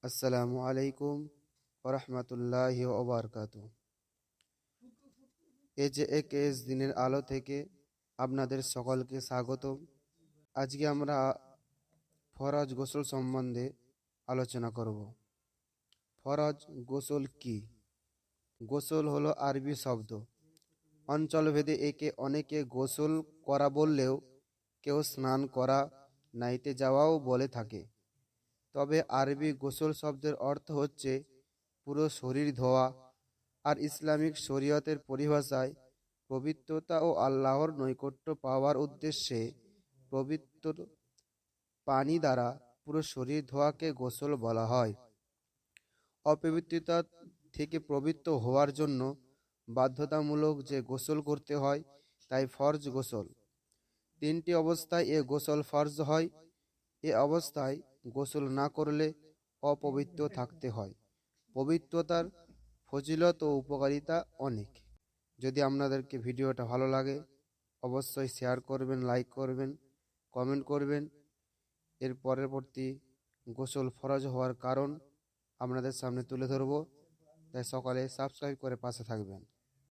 আসসালামু আলাইকুম ওরহমতুল্লাহি ওবরকাতু। AJAKS দিনের আলো থেকে আপনাদের সকলকে স্বাগত। আজকে আমরা ফরজ গোসল সম্বন্ধে আলোচনা করব। ফরজ গোসল কি? গোসল হলো আরবি শব্দ। অঞ্চলভেদে একে অনেকে গোসল করা বললেও কেউ স্নান করা, নাইতে যাওয়াও বলে থাকে। তবে আরবি গোসল শব্দের অর্থ হচ্ছে পুরো শরীর ধোয়া, আর ইসলামিক শরীয়তের পরিভাষায় পবিত্রতা ও আল্লাহর নৈকট্য পাওয়ার উদ্দেশ্যে পবিত্র পানি দ্বারা পুরো শরীর ধোয়াকে গোসল বলা হয়। অপবিত্রতা থেকে পবিত্র হওয়ার জন্য বাধ্যতামূলক যে গোসল করতে হয় তাই ফরজ গোসল। তিনটি অবস্থায় এ গোসল ফরজ হয়। এ অবস্থায় গোসল না করলে অপবিত্র থাকতে হয়। পবিত্রতার ফজিলত ও উপকারিতা অনেক। যদি আপনাদেরকে ভিডিওটা ভালো লাগে অবশ্যই শেয়ার করবেন, লাইক করবেন, কমেন্ট করবেন। এর পরবর্তী গোসল ফরজ হওয়ার কারণ আপনাদের সামনে তুলে ধরব, তাই সকালে সাবস্ক্রাইব করে পাশে থাকবেন।